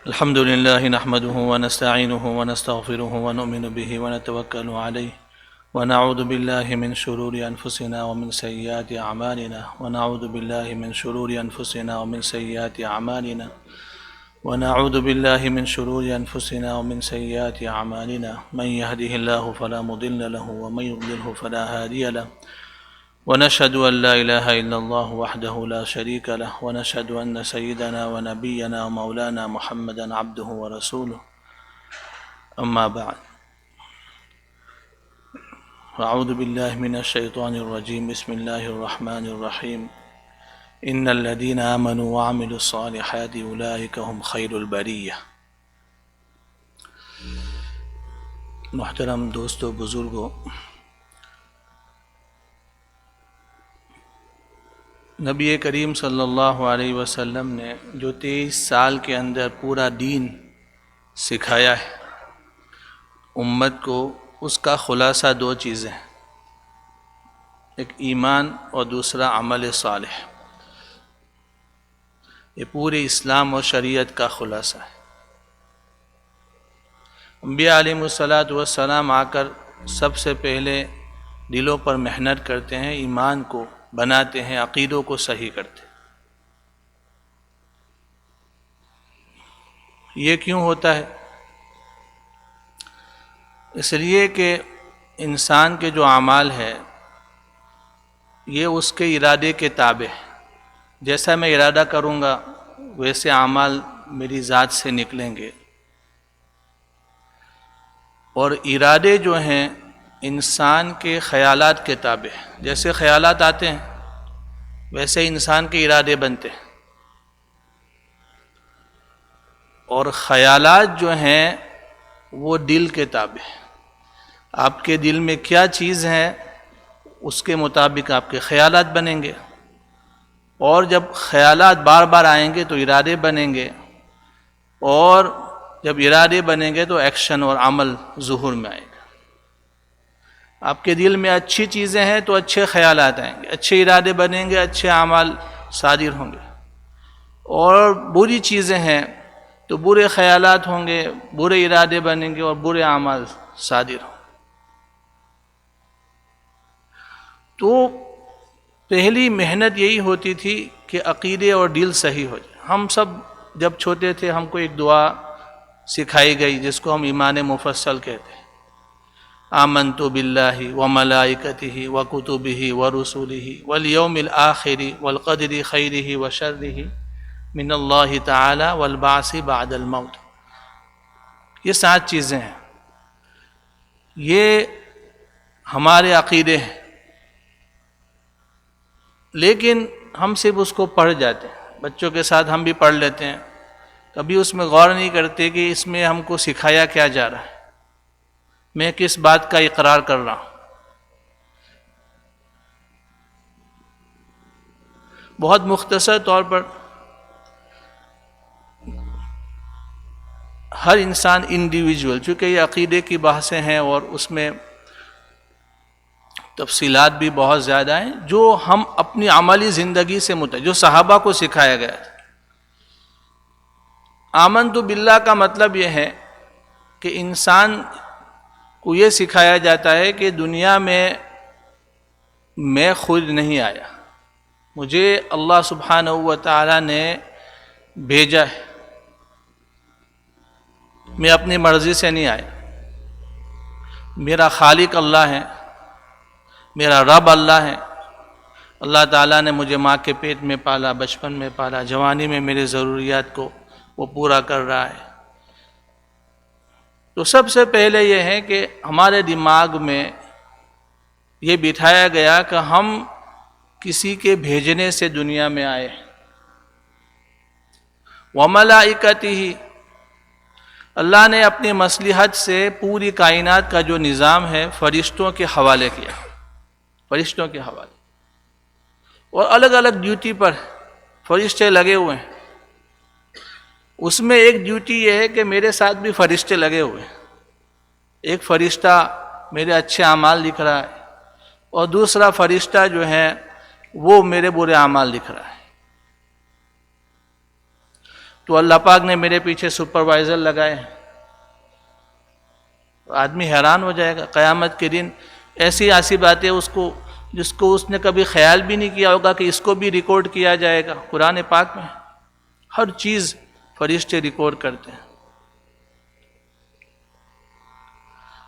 الحمد لله نحمده ونستعينه ونستغفره ونؤمن به ونتوكل عليه ونعوذ بالله من شرور أنفسنا ومن سيئات أعمالنا ونعوذ بالله من شرور أنفسنا ومن سيئات أعمالنا ونعوذ بالله من شرور أنفسنا ومن سيئات أعمالنا من يهده الله فلا مضل له ومن يضلله فلا هادي له ونشهد أن لا إله إلا الله وحده لا شريك له ونشهد أن سيدنا ونبينا ومولانا محمدا عبده ورسوله أما بعد أعوذ بالله من الشيطان الرجيم بسم الله الرحمن الرحيم إن الذين آمنوا وعملوا الصالحات أولئك هم خير البرية۔ محترم دوستو، بزرگوں، نبی کریم صلی اللہ علیہ وسلم نے جو 23 سال کے اندر پورا دین سکھایا ہے امت کو، اس کا خلاصہ دو چیزیں ہیں، ایک ایمان اور دوسرا عمل صالح۔ یہ پورے اسلام اور شریعت کا خلاصہ ہے۔ انبیاء علیہ السلام آ کر سب سے پہلے دلوں پر محنت کرتے ہیں، ایمان کو بناتے ہیں، عقیدوں کو صحیح کرتے ہیں۔ یہ کیوں ہوتا ہے؟ اس لیے کہ انسان کے جو اعمال ہے یہ اس کے ارادے کے تابع ہے۔ جیسا میں ارادہ کروں گا ویسے اعمال میری ذات سے نکلیں گے، اور ارادے جو ہیں انسان کے خیالات کے تابع ہیں۔ جیسے خیالات آتے ہیں ویسے انسان کے ارادے بنتے ہیں، اور خیالات جو ہیں وہ دل کے تابع ہیں۔ آپ کے دل میں کیا چیز ہے اس کے مطابق آپ کے خیالات بنیں گے، اور جب خیالات بار بار آئیں گے تو ارادے بنیں گے، اور جب ارادے بنیں گے تو ایکشن اور عمل ظہور میں آئے گا۔ آپ کے دل میں اچھی چیزیں ہیں تو اچھے خیالات آئیں گے، اچھے ارادے بنیں گے، اچھے اعمال صادر ہوں گے، اور بری چیزیں ہیں تو برے خیالات ہوں گے، برے ارادے بنیں گے اور برے اعمال صادر ہوں گے۔ تو پہلی محنت یہی ہوتی تھی کہ عقیدے اور دل صحیح ہو جائے۔ ہم سب جب چھوٹے تھے ہم کو ایک دعا سکھائی گئی جس کو ہم ایمان مفصل کہتے ہیں، آمنت باللہ وملائکتہ وکتبہ ورسلہ والیوم الآخر والقدر خیرہ وشرہ من اللہ تعالی والبعث بعد الموت۔ یہ 7 چیزیں ہیں، یہ ہمارے عقیدے ہیں، لیکن ہم صرف اس کو پڑھ جاتے ہیں۔ بچوں کے ساتھ ہم بھی پڑھ لیتے ہیں، کبھی اس میں غور نہیں کرتے کہ اس میں ہم کو سکھایا کیا جا رہا ہے، میں کس بات کا اقرار کر رہا ہوں۔ بہت مختصر طور پر ہر انسان انڈیویجول، چونکہ یہ عقیدے کی بحثیں ہیں اور اس میں تفصیلات بھی بہت زیادہ ہیں، جو ہم اپنی عملی زندگی سے جو صحابہ کو سکھایا گیا ہے۔ آمنت باللہ کا مطلب یہ ہے کہ انسان کو یہ سکھایا جاتا ہے کہ دنیا میں خود نہیں آیا، مجھے اللہ سبحانہ و تعالی نے بھیجا ہے، میں اپنی مرضی سے نہیں آیا۔ میرا خالق اللہ ہے، میرا رب اللہ ہے۔ اللہ تعالیٰ نے مجھے ماں کے پیٹ میں پالا، بچپن میں پالا، جوانی میں میرے ضروریات کو وہ پورا کر رہا ہے۔ تو سب سے پہلے یہ ہے کہ ہمارے دماغ میں یہ بٹھایا گیا کہ ہم کسی کے بھیجنے سے دنیا میں آئے۔ وملائکتہ، اللہ نے اپنی مصلحت سے پوری کائنات کا جو نظام ہے فرشتوں کے حوالے کیا، فرشتوں کے حوالے، اور الگ الگ ڈیوٹی پر فرشتے لگے ہوئے ہیں۔ اس میں ایک ڈیوٹی یہ ہے کہ میرے ساتھ بھی فرشتے لگے ہوئے ہیں۔ ایک فرشتہ میرے اچھے اعمال لکھ رہا ہے، اور دوسرا فرشتہ جو ہے وہ میرے برے اعمال لکھ رہا ہے۔ تو اللہ پاک نے میرے پیچھے سپروائزر لگائے ہیں. آدمی حیران ہو جائے گا قیامت کے دن. ایسی ایسی باتیں جس کو اس نے کبھی خیال بھی نہیں کیا ہوگا کہ اس کو بھی ریکارڈ کیا جائے گا. قرآن پاک میں ہر چیز فرشتے ریکارڈ کرتے ہیں.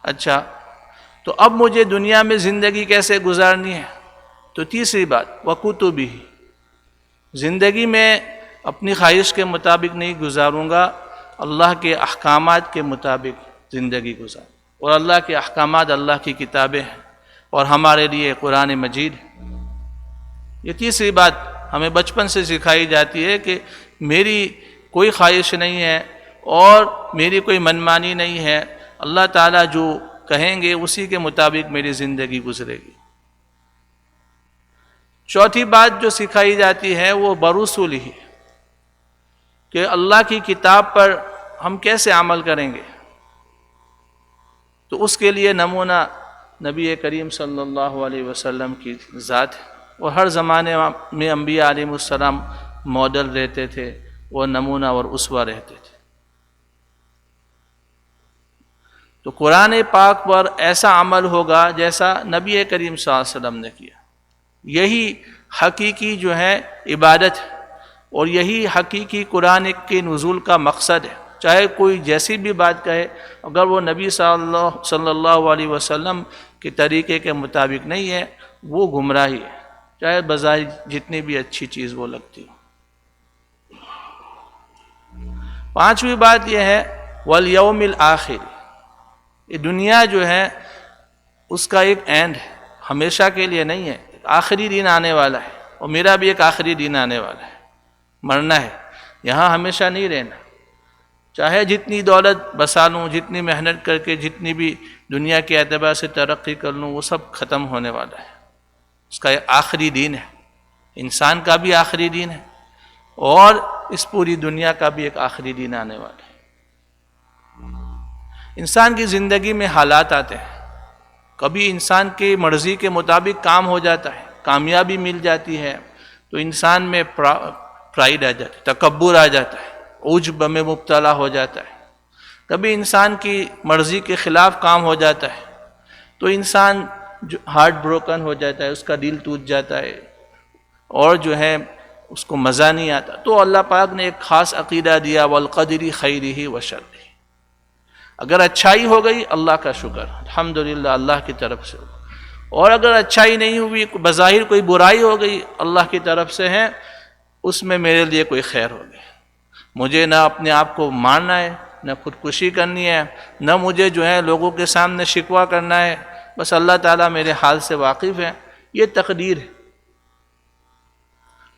اچھا، تو اب مجھے دنیا میں زندگی کیسے گزارنی ہے؟ تو تیسری بات وَكُتُبِهِ، زندگی میں اپنی خواہش کے مطابق نہیں گزاروں گا، اللہ کے احکامات کے مطابق زندگی گزاروں. اور اللہ کے احکامات اللہ کی کتابیں ہیں اور ہمارے لیے قرآن مجید. یہ تیسری بات ہمیں بچپن سے سکھائی جاتی ہے کہ میری کوئی خواہش نہیں ہے اور میری کوئی منمانی نہیں ہے. اللہ تعالیٰ جو کہیں گے اسی کے مطابق میری زندگی گزرے گی. چوتھی بات جو سکھائی جاتی ہے وہ برسولہ، کہ اللہ کی کتاب پر ہم کیسے عمل کریں گے. تو اس کے لیے نمونہ نبی کریم صلی اللہ علیہ وسلم کی ذات ہے. اور ہر زمانے میں انبیاء علیہ السلام ماڈل رہتے تھے، وہ نمونہ اور اسوہ رہتے تھے. تو قرآن پاک پر ایسا عمل ہوگا جیسا نبی کریم صلی اللہ علیہ وسلم نے کیا. یہی حقیقی جو ہے عبادت ہے اور یہی حقیقی قرآن کے نزول کا مقصد ہے. چاہے کوئی جیسی بھی بات کہے، اگر وہ نبی صلی اللہ علیہ وسلم کے طریقے کے مطابق نہیں ہے وہ گمراہی ہے، چاہے بظاہر جتنی بھی اچھی چیز وہ لگتی ہو. پانچویں بات یہ ہے والیوم الآخر، یہ دنیا جو ہے اس کا ایک اینڈ ہے، ہمیشہ کے لیے نہیں ہے. آخری دن آنے والا ہے اور میرا بھی ایک آخری دن آنے والا ہے. مرنا ہے، یہاں ہمیشہ نہیں رہنا. چاہے جتنی دولت بسا لوں، جتنی محنت کر کے جتنی بھی دنیا کے اعتبار سے ترقی کر لوں، وہ سب ختم ہونے والا ہے. اس کا ایک آخری دن ہے. انسان کا بھی آخری دن ہے اور اس پوری دنیا کا بھی ایک آخری دن آنے والا ہے. انسان کی زندگی میں حالات آتے ہیں. کبھی انسان کی مرضی کے مطابق کام ہو جاتا ہے، کامیابی مل جاتی ہے تو انسان میں پرائیڈ آ جاتا ہے، تکبر آ جاتا ہے، عجب میں مبتلا ہو جاتا ہے. کبھی انسان کی مرضی کے خلاف کام ہو جاتا ہے تو انسان جو ہارٹ بروکن ہو جاتا ہے، اس کا دل ٹوٹ جاتا ہے اور جو ہے اس کو مزہ نہیں آتا. تو اللہ پاک نے ایک خاص عقیدہ دیا والقدر خیرہ وشرہ. اگر اچھائی ہو گئی اللہ کا شکر، الحمدللہ اللہ کی طرف سے. اور اگر اچھائی نہیں ہوئی، بظاہر کوئی برائی ہو گئی، اللہ کی طرف سے ہے، اس میں میرے لیے کوئی خیر ہو گئی. مجھے نہ اپنے آپ کو مارنا ہے، نہ خودکشی کرنی ہے، نہ مجھے جو ہے لوگوں کے سامنے شکوہ کرنا ہے. بس اللہ تعالیٰ میرے حال سے واقف ہے، یہ تقدیر ہے.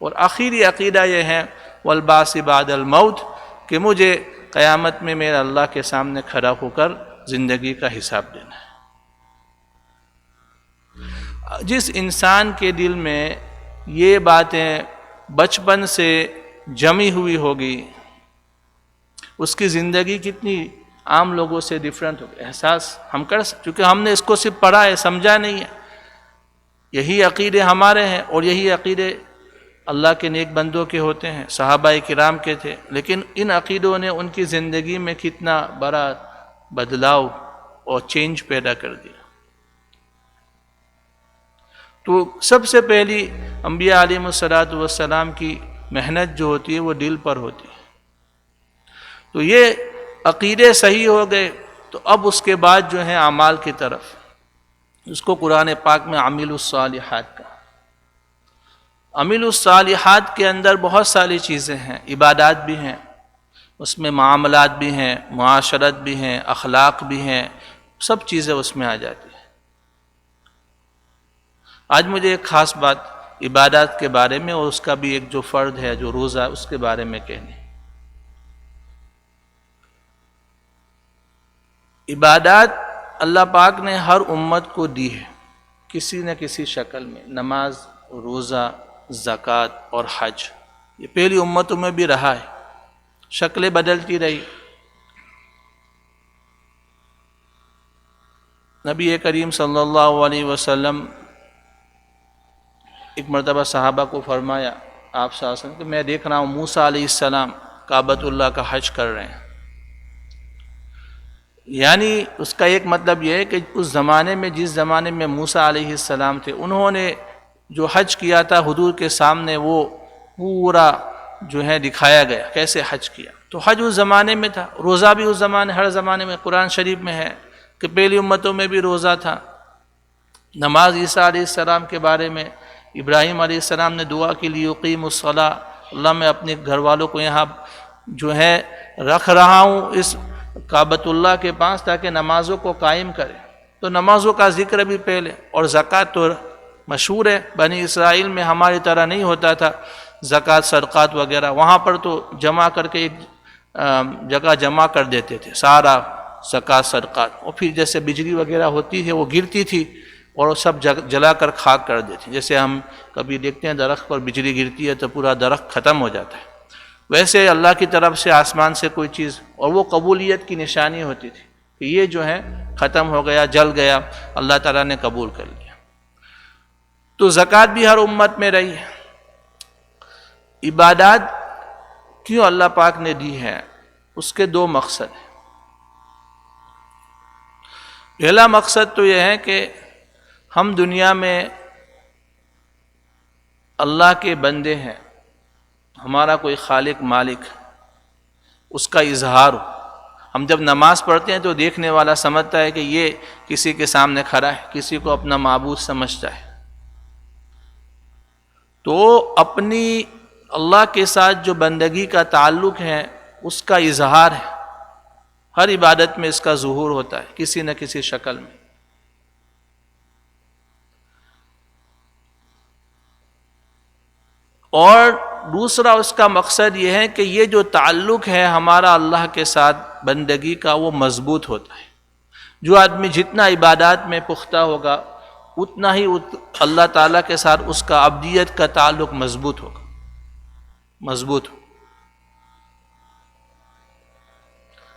اور آخری عقیدہ یہ ہے والبعث بعد الموت، کہ مجھے قیامت میں میرا اللہ کے سامنے کھڑا ہو کر زندگی کا حساب دینا ہے. جس انسان کے دل میں یہ باتیں بچپن سے جمی ہوئی ہوگی، اس کی زندگی کتنی عام لوگوں سے ڈیفرنٹ ہوگی. احساس ہم کر سکتے، کیونکہ ہم نے اس کو صرف پڑھا ہے، سمجھا نہیں ہے. یہی عقیدے ہمارے ہیں اور یہی عقیدے اللہ کے نیک بندوں کے ہوتے ہیں، صحابہ کرام کے تھے. لیکن ان عقیدوں نے ان کی زندگی میں کتنا بڑا بدلاؤ اور چینج پیدا کر دیا. تو سب سے پہلی انبیاء علیہ السلام کی محنت جو ہوتی ہے وہ دل پر ہوتی ہے. تو یہ عقیدے صحیح ہو گئے تو اب اس کے بعد جو ہے اعمال کی طرف، اس کو قرآن پاک میں عامل الصالحات کا. عامل الصالحات کے اندر بہت ساری چیزیں ہیں، عبادات بھی ہیں، اس میں معاملات بھی ہیں، معاشرت بھی ہیں، اخلاق بھی ہیں، سب چیزیں اس میں آ جاتی ہیں. آج مجھے ایک خاص بات عبادات کے بارے میں اور اس کا بھی ایک جو فرض ہے جو روزہ، اس کے بارے میں کہنی. عبادات اللہ پاک نے ہر امت کو دی ہے کسی نہ کسی شکل میں. نماز، روزہ، زکوٰۃ اور حج، یہ پہلی امتوں میں بھی رہا ہے، شکلیں بدلتی رہی. نبی کریم صلی اللہ علیہ وسلم ایک مرتبہ صحابہ کو فرمایا، آپ صلی اللہ علیہ وسلم، کہ میں دیکھ رہا ہوں موسیٰ علیہ السلام کعبۃ اللہ کا حج کر رہے ہیں. یعنی اس کا ایک مطلب یہ ہے کہ اس زمانے میں، جس زمانے میں موسیٰ علیہ السلام تھے، انہوں نے جو حج کیا تھا حضور کے سامنے، وہ پورا جو ہے دکھایا گیا کیسے حج کیا. تو حج اس زمانے میں تھا، روزہ بھی اس زمانے، ہر زمانے میں قرآن شریف میں ہے کہ پہلی امتوں میں بھی روزہ تھا. نماز عیسیٰ علیہ السلام کے بارے میں ابراہیم علیہ السلام نے دعا کی لی یقیم الصلاۃ، اللہ میں اپنے گھر والوں کو یہاں جو ہے رکھ رہا ہوں اس کعبۃ اللہ کے پاس تاکہ نمازوں کو قائم کرے. تو نمازوں کا ذکر بھی پہلے، اور زکوٰۃ تو مشہور ہے، بنی اسرائیل میں ہماری طرح نہیں ہوتا تھا زکوٰۃ صدقات وغیرہ، وہاں پر تو جمع کر کے ایک جگہ جمع کر دیتے تھے سارا زکوٰۃ صدقات، اور پھر جیسے بجلی وغیرہ ہوتی ہے وہ گرتی تھی اور وہ سب جلا کر خاک کر دیتے. جیسے ہم کبھی دیکھتے ہیں درخت پر بجلی گرتی ہے تو پورا درخت ختم ہو جاتا ہے، ویسے اللہ کی طرف سے آسمان سے کوئی چیز، اور وہ قبولیت کی نشانی ہوتی تھی کہ یہ جو ہے ختم ہو گیا، جل گیا، اللہ تعالیٰ نے قبول کر لیا. تو زکوٰۃ بھی ہر امت میں رہی ہے. عبادات کیوں اللہ پاک نے دی ہے؟ اس کے دو مقصد ہیں. پہلا مقصد تو یہ ہے کہ ہم دنیا میں اللہ کے بندے ہیں، ہمارا کوئی خالق مالک، اس کا اظہار ہو. ہم جب نماز پڑھتے ہیں تو دیکھنے والا سمجھتا ہے کہ یہ کسی کے سامنے کھڑا ہے، کسی کو اپنا معبود سمجھتا ہے. تو اپنی اللہ کے ساتھ جو بندگی کا تعلق ہے اس کا اظہار ہے. ہر عبادت میں اس کا ظہور ہوتا ہے کسی نہ کسی شکل میں. اور دوسرا اس کا مقصد یہ ہے کہ یہ جو تعلق ہے ہمارا اللہ کے ساتھ بندگی کا، وہ مضبوط ہوتا ہے. جو آدمی جتنا عبادات میں پختہ ہوگا اتنا ہی اللہ تعالیٰ کے ساتھ اس کا عبدیت کا تعلق مضبوط ہوگا، مضبوط ہو.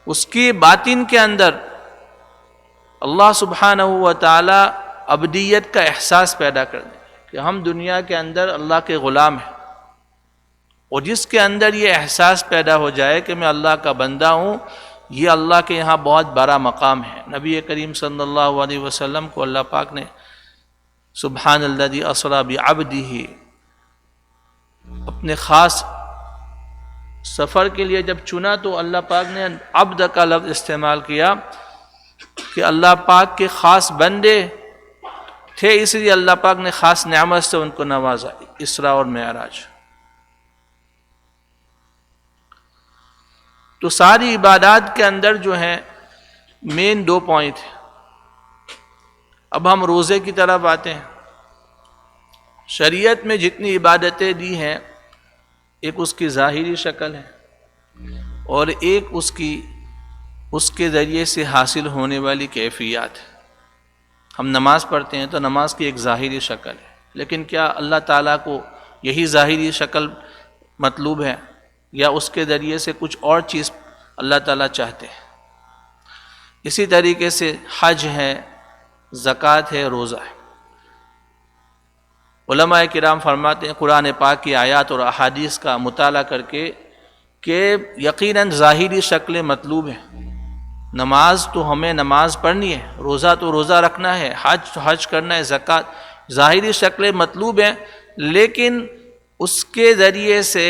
اس کی باطن کے اندر اللہ سبحانہ و تعالیٰ عبدیت کا احساس پیدا کر دیں کہ ہم دنیا کے اندر اللہ کے غلام ہیں. اور جس کے اندر یہ احساس پیدا ہو جائے کہ میں اللہ کا بندہ ہوں، یہ اللہ کے یہاں بہت بڑا مقام ہے. نبی کریم صلی اللہ علیہ وسلم کو اللہ پاک نے سبحان الذی اسری بعبدہ اپنے خاص سفر کے لیے جب چنا تو اللہ پاک نے عبد کا لفظ استعمال کیا کہ اللہ پاک کے خاص بندے تھے، اس لیے اللہ پاک نے خاص نعمت سے ان کو نوازا. اسراء اور معراج. تو ساری عبادات کے اندر جو ہے مین دو پوائنٹ ہیں. اب ہم روزے کی طرف آتے ہیں. شریعت میں جتنی عبادتیں دی ہیں، ایک اس کی ظاہری شکل ہے اور ایک اس کے ذریعے سے حاصل ہونے والی کیفیات ہے. ہم نماز پڑھتے ہیں تو نماز کی ایک ظاہری شکل ہے، لیکن کیا اللہ تعالیٰ کو یہی ظاہری شکل مطلوب ہے یا اس کے ذریعے سے کچھ اور چیز اللہ تعالیٰ چاہتے ہیں؟ اسی طریقے سے حج ہے، زکوٰۃ ہے، روزہ ہے. علماء کرام فرماتے ہیں قرآن پاک کی آیات اور احادیث کا مطالعہ کر کے کہ یقیناً ظاہری شکلیں مطلوب ہیں. نماز تو ہمیں نماز پڑھنی ہے، روزہ تو روزہ رکھنا ہے، حج تو حج کرنا ہے، زکوٰۃ ظاہری شکلیں مطلوب ہیں، لیکن اس کے ذریعے سے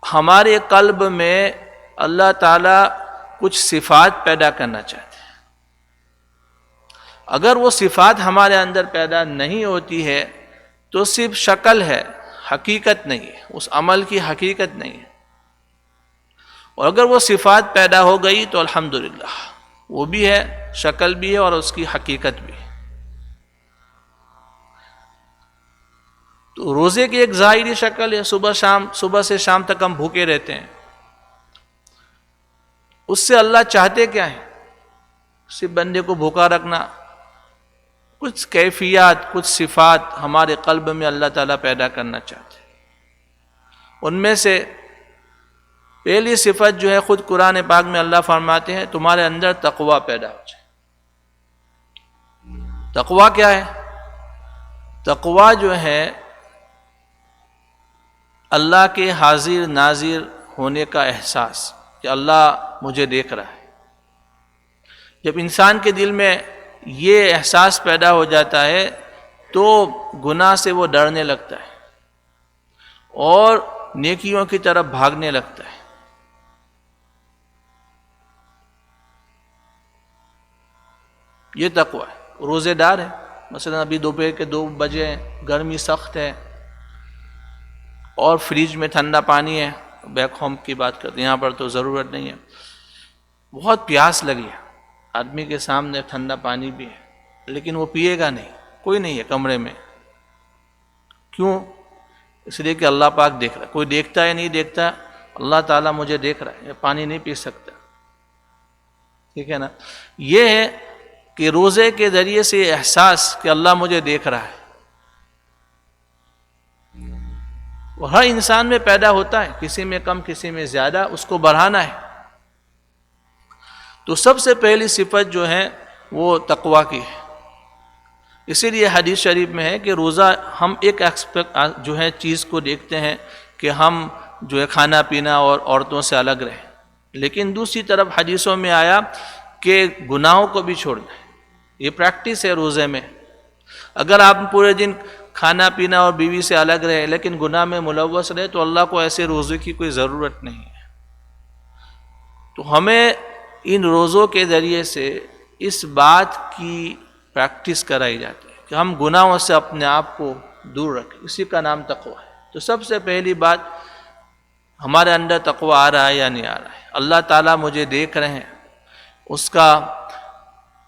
ہمارے قلب میں اللہ تعالیٰ کچھ صفات پیدا کرنا چاہتے ہیں. اگر وہ صفات ہمارے اندر پیدا نہیں ہوتی ہے تو صرف شکل ہے، حقیقت نہیں ہے، اس عمل کی حقیقت نہیں ہے. اور اگر وہ صفات پیدا ہو گئی تو الحمدللہ وہ بھی ہے، شکل بھی ہے اور اس کی حقیقت بھی ہے. تو روزے کی ایک ظاہری شکل ہے، صبح سے شام تک ہم بھوکے رہتے ہیں. اس سے اللہ چاہتے کیا ہیں؟ صرف بندے کو بھوکا رکھنا. کچھ کیفیات، کچھ صفات ہمارے قلب میں اللہ تعالیٰ پیدا کرنا چاہتے ہیں. ان میں سے پہلی صفت جو ہے خود قرآن پاک میں اللہ فرماتے ہیں تمہارے اندر تقوی پیدا ہو جائے. تقوی کیا ہے؟ تقوی جو ہے اللہ کے حاضر ناظر ہونے کا احساس کہ اللہ مجھے دیکھ رہا ہے. جب انسان کے دل میں یہ احساس پیدا ہو جاتا ہے تو گناہ سے وہ ڈرنے لگتا ہے اور نیکیوں کی طرف بھاگنے لگتا ہے. یہ تقویٰ ہے. روزے دار ہے، مثلا ابھی دوپہر کے 2 بجے ہیں، گرمی سخت ہے اور فریج میں ٹھنڈا پانی ہے. بیک ہوم کی بات کرتے ہیں، یہاں پر تو ضرورت نہیں ہے. بہت پیاس لگی ہے، آدمی کے سامنے ٹھنڈا پانی بھی ہے لیکن وہ پیے گا نہیں، کوئی نہیں ہے کمرے میں. کیوں؟ اس لیے کہ اللہ پاک دیکھ رہا ہے. کوئی دیکھتا ہے نہیں دیکھتا، اللہ تعالیٰ مجھے دیکھ رہا ہے، یہ پانی نہیں پی سکتا. ٹھیک ہے نا؟ یہ ہے کہ روزے کے ذریعے سے یہ احساس کہ اللہ مجھے دیکھ رہا ہے وہ ہر انسان میں پیدا ہوتا ہے، کسی میں کم کسی میں زیادہ، اس کو بڑھانا ہے. تو سب سے پہلی صفت جو ہے وہ تقویٰ کی ہے. اسی لیے حدیث شریف میں ہے کہ روزہ ہم ایک جو ہے چیز کو دیکھتے ہیں کہ ہم جو ہے کھانا پینا اور عورتوں سے الگ رہیں، لیکن دوسری طرف حدیثوں میں آیا کہ گناہوں کو بھی چھوڑنا ہے. یہ پریکٹس ہے روزے میں. اگر آپ پورے دن کھانا پینا اور بیوی سے الگ رہے لیکن گناہ میں ملوث رہے تو اللہ کو ایسے روزے کی کوئی ضرورت نہیں ہے. تو ہمیں ان روزوں کے ذریعے سے اس بات کی پریکٹس کرائی جاتی ہے کہ ہم گناہوں سے اپنے آپ کو دور رکھیں. اسی کا نام تقویٰ ہے. تو سب سے پہلی بات، ہمارے اندر تقویٰ آ رہا ہے یا نہیں آ رہا ہے؟ اللہ تعالیٰ مجھے دیکھ رہے ہیں، اس کا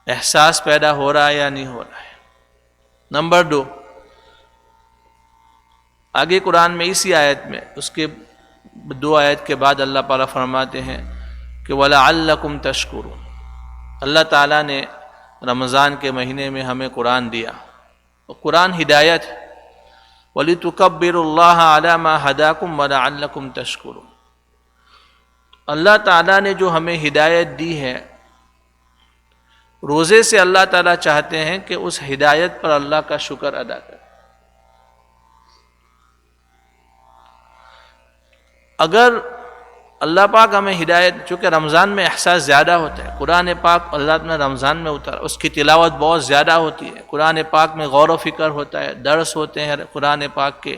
احساس پیدا ہو رہا ہے یا نہیں ہو رہا ہے؟ نمبر 2، آگے قرآن میں اسی آیت میں اس کے 2 آیت کے بعد اللہ تعالیٰ فرماتے ہیں کہ وَلَعَلَّكُمْ تَشْكُرُونَ. اللہ تعالیٰ نے رمضان کے مہینے میں ہمیں قرآن دیا، اور قرآن ہدایت ہے. وَلِتُكَبِّرُوا اللَّهَ عَلَى مَا هَدَاكُمْ وَلَعَلَّكُمْ تَشْكُرُونَ. اللہ تعالیٰ نے جو ہمیں ہدایت دی ہے، روزے سے اللہ تعالیٰ چاہتے ہیں کہ اس ہدایت پر اللہ کا شکر ادا کریں. اگر اللہ پاک ہمیں ہدایت، چونکہ رمضان میں احساس زیادہ ہوتا ہے، قرآن پاک اللہ نے رمضان میں اتارا، اس کی تلاوت بہت زیادہ ہوتی ہے، قرآن پاک میں غور و فکر ہوتا ہے، درس ہوتے ہیں قرآن پاک کے.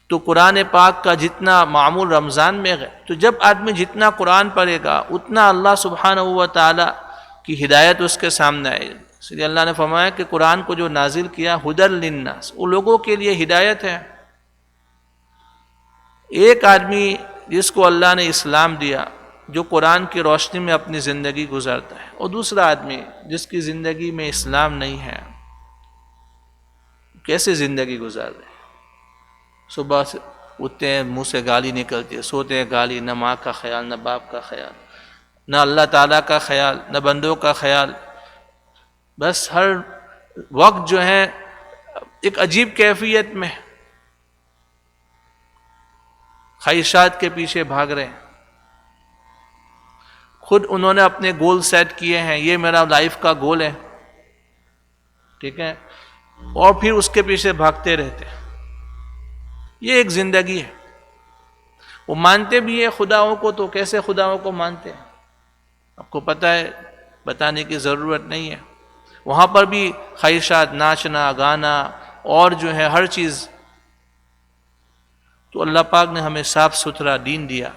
تو قرآن پاک کا جتنا معمول رمضان میں ہے، تو جب آدمی جتنا قرآن پڑھے گا اتنا اللہ سبحانہ و تعالیٰ کی ہدایت اس کے سامنے آئے گی. اس لیے اللہ نے فرمایا کہ قرآن کو جو نازل کیا ہدی للناس، وہ لوگوں کے لیے ہدایت ہے. ایک آدمی جس کو اللہ نے اسلام دیا، جو قرآن کی روشنی میں اپنی زندگی گزارتا ہے، اور دوسرا آدمی جس کی زندگی میں اسلام نہیں ہے، کیسے زندگی گزار رہے ہیں؟ صبح سے اٹھتے ہیں منہ سے گالی نکلتی ہے، سوتے ہیں گالی، نہ ماں کا خیال، نہ باپ کا خیال، نہ اللہ تعالیٰ کا خیال، نہ بندوں کا خیال. بس ہر وقت جو ہے ایک عجیب کیفیت میں خواہشات کے پیچھے بھاگ رہے ہیں. خود انہوں نے اپنے گول سیٹ کیے ہیں، یہ میرا لائف کا گول ہے، ٹھیک ہے، اور پھر اس کے پیچھے بھاگتے رہتے ہیں. یہ ایک زندگی ہے. وہ مانتے بھی ہیں خداؤں کو، تو کیسے خداؤں کو مانتے ہیں؟ آپ کو پتہ ہے، بتانے کی ضرورت نہیں ہے. وہاں پر بھی خواہشات، ناچنا گانا اور جو ہے ہر چیز. تو اللہ پاک نے ہمیں صاف ستھرا دین دیا،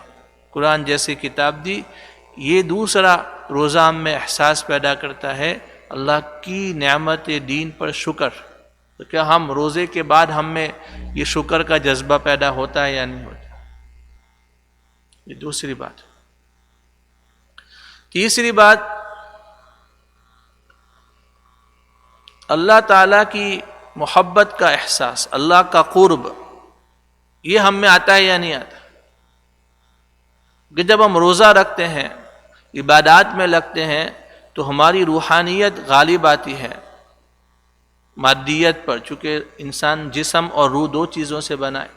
قرآن جیسی کتاب دی. یہ دوسرا روزہ ہم میں احساس پیدا کرتا ہے اللہ کی نعمت دین پر شکر. تو کیا ہم روزے کے بعد ہم میں یہ شکر کا جذبہ پیدا ہوتا ہے یا نہیں ہوتا؟ یہ دوسری بات. تیسری بات، اللہ تعالیٰ کی محبت کا احساس، اللہ کا قرب، یہ ہم میں آتا ہے یا نہیں آتا؟ کہ جب ہم روزہ رکھتے ہیں، عبادات میں لگتے ہیں، تو ہماری روحانیت غالب آتی ہے مادیت پر. چونکہ انسان جسم اور روح 2 چیزوں سے بنا ہے.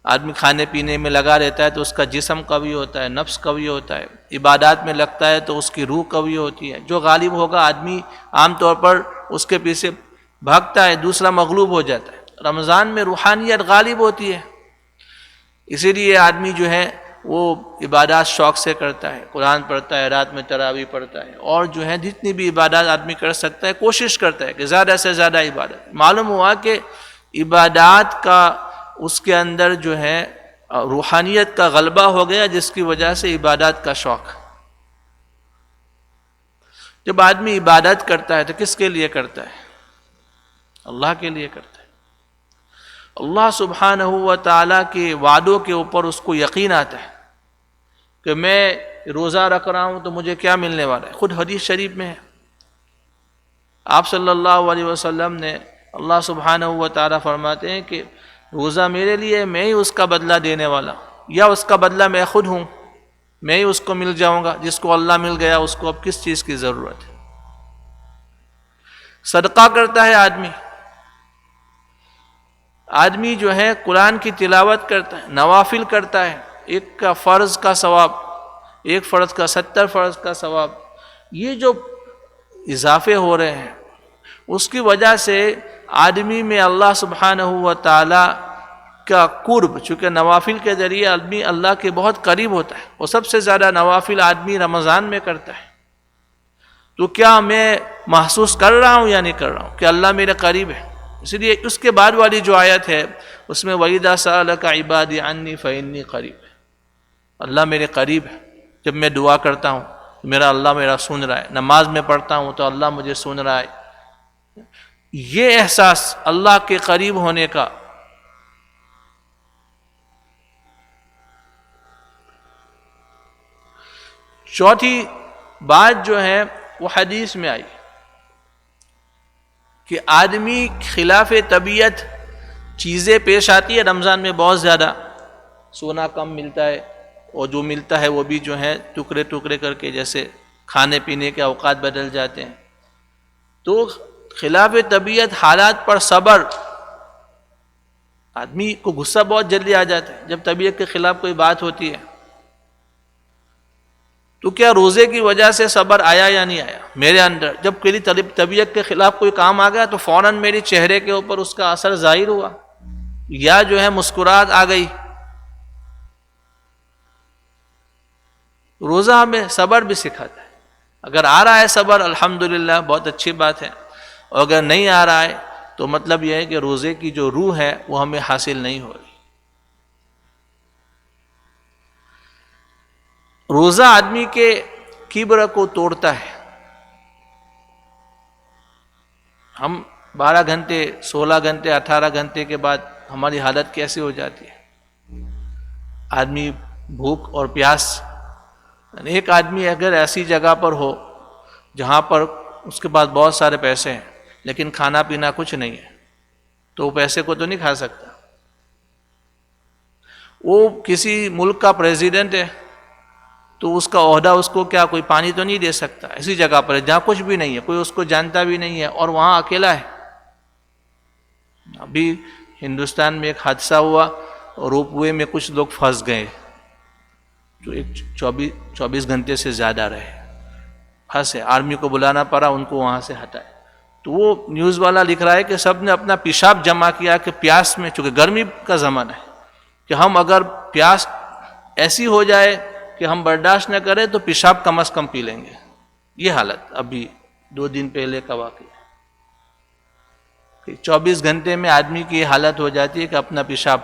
آدمی کھانے پینے میں لگا رہتا ہے تو اس کا جسم قوی ہوتا ہے، نفس قوی ہوتا ہے. عبادات میں لگتا ہے تو اس کی روح قوی ہوتی ہے. جو غالب ہوگا، آدمی عام طور پر اس کے پیچھے بھاگتا ہے، دوسرا مغلوب ہو جاتا ہے. رمضان میں روحانیت غالب ہوتی ہے، اسی لیے آدمی جو ہے وہ عبادات شوق سے کرتا ہے، قرآن پڑھتا ہے، رات میں تراویح پڑھتا ہے، اور جو ہے جتنی بھی عبادات آدمی کر سکتا ہے کوشش کرتا ہے کہ زیادہ سے زیادہ عبادت۔ معلوم ہوا کہ عبادات کا اس کے اندر جو ہے روحانیت کا غلبہ ہو گیا، جس کی وجہ سے عبادات کا شوق۔ جب آدمی عبادت کرتا ہے تو کس کے لیے کرتا ہے؟ اللہ کے لیے کرتا ہے۔ اللہ سبحانہ و تعالیٰ کے وعدوں کے اوپر اس کو یقین آتا ہے کہ میں روزہ رکھ رہا ہوں تو مجھے کیا ملنے والا ہے۔ خود حدیث شریف میں ہے، آپ صلی اللہ علیہ وسلم نے، اللہ سبحانہ و تعالیٰ فرماتے ہیں کہ روزہ میرے لیے، میں ہی اس کا بدلہ دینے والا ہوں، یا اس کا بدلہ میں خود ہوں، میں ہی اس کو مل جاؤں گا۔ جس کو اللہ مل گیا اس کو اب کس چیز کی ضرورت ہے؟ صدقہ کرتا ہے آدمی جو ہے قرآن کی تلاوت کرتا ہے، نوافل کرتا ہے، ایک کا فرض کا ثواب، ایک فرض کا 70 فرض کا ثواب، یہ جو اضافے ہو رہے ہیں اس کی وجہ سے آدمی میں اللہ سبحانہ و تعالی کا قرب، چونکہ نوافل کے ذریعے آدمی اللہ کے بہت قریب ہوتا ہے، اور سب سے زیادہ نوافل آدمی رمضان میں کرتا ہے۔ تو کیا میں محسوس کر رہا ہوں یا نہیں کر رہا ہوں کہ اللہ میرے قریب ہے؟ اس لیے اس کے بعد والی جو آیت ہے اس میں وَإِذَا سَأَلَكَ عِبَادِي عَنِّي فَإِنِّي قَرِيبٌ، اللہ میرے قریب ہے۔ جب میں دعا کرتا ہوں تو اللہ میرا سن رہا ہے، نماز میں پڑھتا ہوں تو اللہ مجھے سن رہا ہے۔ یہ احساس اللہ کے قریب ہونے کا، چوتھی بات جو ہے وہ حدیث میں آئی کہ آدمی خلاف طبیعت چیزیں پیش آتی ہے رمضان میں بہت زیادہ، سونا کم ملتا ہے، اور جو ملتا ہے وہ بھی جو ہے ٹکڑے ٹکڑے کر کے، جیسے کھانے پینے کے اوقات بدل جاتے ہیں۔ تو خلاف طبیعت حالات پر صبر، آدمی کو غصہ بہت جلدی آ جاتا ہے جب طبیعت کے خلاف کوئی بات ہوتی ہے۔ تو کیا روزے کی وجہ سے صبر آیا یا نہیں آیا میرے اندر؟ جب میری طبیعت کے خلاف کوئی کام آ گیا تو فوراً میری چہرے کے اوپر اس کا اثر ظاہر ہوا، یا جو ہے مسکراہٹ آ گئی۔ روزہ ہمیں صبر بھی سکھاتا ہے۔ اگر آ رہا ہے صبر الحمدللہ بہت اچھی بات ہے، اور اگر نہیں آ رہا ہے تو مطلب یہ ہے کہ روزے کی جو روح ہے وہ ہمیں حاصل نہیں ہو رہی۔ روزہ آدمی کے کبر کو توڑتا ہے۔ ہم 12 گھنٹے 16 گھنٹے 18 گھنٹے کے بعد ہماری حالت کیسی ہو جاتی ہے؟ آدمی بھوک اور پیاس، ایک آدمی اگر ایسی جگہ پر ہو جہاں پر اس کے پاس بہت سارے پیسے ہیں لیکن کھانا پینا کچھ نہیں ہے، تو وہ پیسے کو تو نہیں کھا سکتا۔ وہ کسی ملک کا پریزیڈنٹ ہے تو اس کا عہدہ اس کو کیا کوئی پانی تو نہیں دے سکتا؟ ایسی جگہ پر ہے جہاں کچھ بھی نہیں ہے، کوئی اس کو جانتا بھی نہیں ہے، اور وہاں اکیلا ہے۔ ابھی ہندوستان میں ایک حادثہ ہوا اور روپ وے میں کچھ لوگ پھنس گئے، جو ایک 24 گھنٹے سے زیادہ رہے، پھنسے، آرمی کو بلانا پڑا ان کو وہاں سے ہٹائے۔ تو وہ نیوز والا لکھ رہا ہے کہ سب نے اپنا پیشاب جمع کیا کہ پیاس میں، چونکہ گرمی کا زمانہ ہے، کہ ہم اگر پیاس ایسی ہو جائے کہ ہم برداشت نہ کریں تو پیشاب کم از کم پی لیں گے۔ یہ حالت ابھی 2 دن پہلے کا واقعہ ہے کہ 24 گھنٹے میں آدمی کی یہ حالت ہو جاتی ہے کہ اپنا پیشاب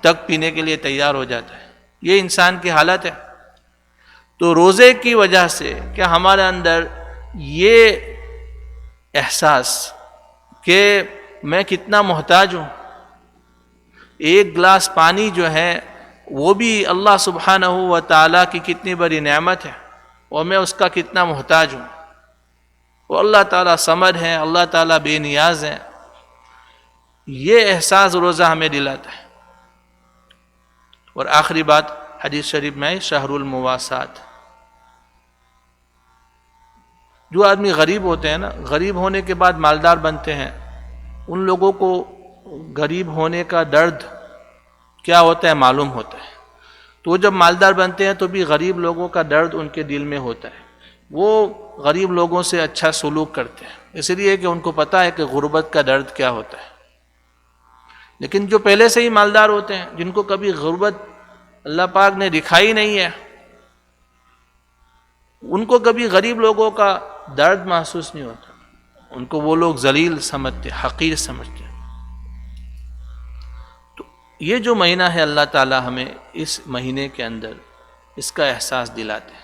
تک پینے کے لیے تیار ہو جاتا ہے۔ یہ انسان کی حالت ہے۔ تو روزے کی وجہ سے کیا ہمارے اندر یہ احساس کہ میں کتنا محتاج ہوں، ایک گلاس پانی جو ہے وہ بھی اللہ سبحانہ و تعالیٰ کی کتنی بڑی نعمت ہے، اور میں اس کا کتنا محتاج ہوں۔ وہ اللہ تعالیٰ صمد ہے، اللہ تعالیٰ بے نیاز ہے۔ یہ احساس روزہ ہمیں دلاتا ہے۔ اور آخری بات حدیث شریف میں شہر المواسات، جو آدمی غریب ہوتے ہیں نا، غریب ہونے کے بعد مالدار بنتے ہیں، ان لوگوں کو غریب ہونے کا درد کیا ہوتا ہے معلوم ہوتا ہے۔ تو وہ جب مالدار بنتے ہیں تو بھی غریب لوگوں کا درد ان کے دل میں ہوتا ہے، وہ غریب لوگوں سے اچھا سلوک کرتے ہیں، اس لیے کہ ان کو پتہ ہے کہ غربت کا درد کیا ہوتا ہے۔ لیکن جو پہلے سے ہی مالدار ہوتے ہیں، جن کو کبھی غربت اللہ پاک نے دکھائی نہیں ہے. ان کو کبھی غریب لوگوں کا درد محسوس نہیں ہوتا، ان کو وہ لوگ ذلیل سمجھتے، حقیر سمجھتے. تو یہ جو مہینہ ہے اللہ تعالی ہمیں اس مہینے کے اندر اس کا احساس دلاتے ہیں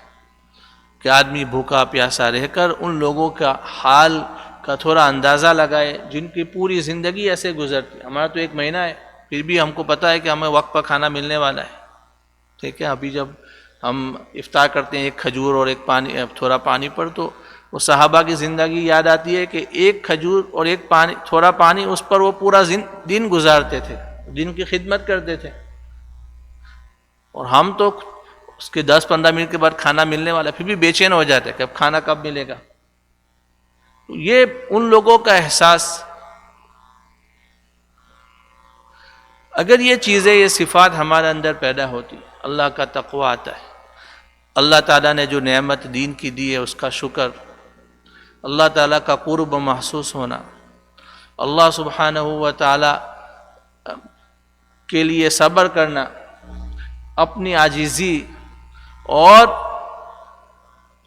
کہ آدمی بھوکا پیاسا رہ کر ان لوگوں کا حال کا تھوڑا اندازہ لگائے جن کی پوری زندگی ایسے گزرتی. ہمارا تو ایک مہینہ ہے، پھر بھی ہم کو پتہ ہے کہ ہمیں وقت پر کھانا ملنے والا ہے. ٹھیک ہے، ابھی جب ہم افطار کرتے ہیں ایک کھجور اور ایک پانی، تھوڑا پانی پر، تو وہ صحابہ کی زندگی یاد آتی ہے کہ ایک کھجور اور ایک پانی، تھوڑا پانی، اس پر وہ پورا دن گزارتے تھے، دن کی خدمت کرتے تھے. اور ہم تو اس کے 10-15 منٹ کے بعد کھانا ملنے والا، پھر بھی بے چین ہو جاتے کہ اب کھانا کب ملے گا. تو یہ ان لوگوں کا احساس، اگر یہ چیزیں، یہ صفات ہمارے اندر پیدا ہوتی، اللہ کا تقوی آتا ہے، اللہ تعالیٰ نے جو نعمت دین کی دی ہے اس کا شکر، اللہ تعالیٰ کا قرب محسوس ہونا، اللہ سبحانہ و تعالیٰ کے لیے صبر کرنا، اپنی عاجزی اور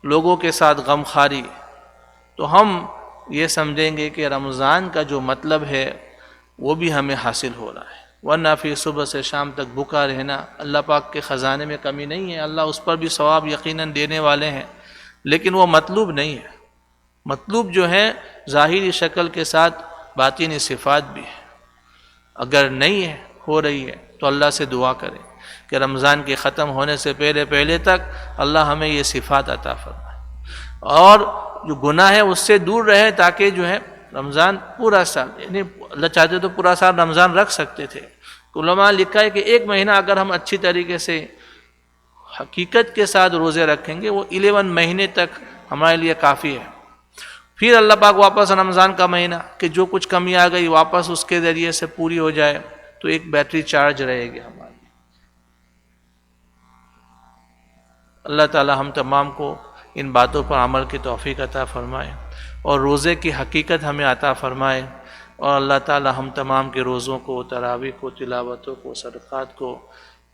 لوگوں کے ساتھ غم خواری، تو ہم یہ سمجھیں گے کہ رمضان کا جو مطلب ہے وہ بھی ہمیں حاصل ہو رہا ہے. ورنہ پھر صبح سے شام تک بھوکا رہنا، اللہ پاک کے خزانے میں کمی نہیں ہے، اللہ اس پر بھی ثواب یقیناً دینے والے ہیں، لیکن وہ مطلوب نہیں ہے. مطلوب جو ہے ظاہری شکل کے ساتھ باطنی صفات بھی ہے. اگر نہیں ہے، ہو رہی ہے، تو اللہ سے دعا کریں کہ رمضان کے ختم ہونے سے پہلے تک اللہ ہمیں یہ صفات عطا فرمائے، اور جو گناہ ہے اس سے دور رہے، تاکہ جو ہے رمضان پورا سال، یعنی اللہ چاہتے تو پورا سال رمضان رکھ سکتے تھے. علماء لکھا ہے کہ ایک مہینہ اگر ہم اچھی طریقے سے حقیقت کے ساتھ روزے رکھیں گے، وہ 11 مہینے تک ہمارے لیے کافی ہے. پھر اللہ پاک واپس رمضان کا مہینہ کہ جو کچھ کمی آ گئی واپس اس کے ذریعے سے پوری ہو جائے، تو ایک بیٹری چارج رہے گی ہماری. اللہ تعالی ہم تمام کو ان باتوں پر عمل کی توفیق عطا فرمائے اور روزے کی حقیقت ہمیں عطا فرمائے. اور اللہ تعالی ہم تمام کے روزوں کو، تراویح کو، تلاوتوں کو، صدقات کو،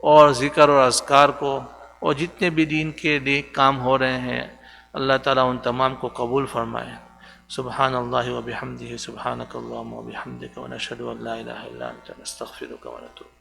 اور ذکر اور اذکار کو، اور جتنے بھی دین کے نیک کام ہو رہے ہیں، اللہ تعالی ان تمام کو قبول فرمائے. سبحان اللہ و بحمدہ، سبحانک اللہم و بحمدک، ونشہد ان لا الہ الا انت، نستغفرک ونتوب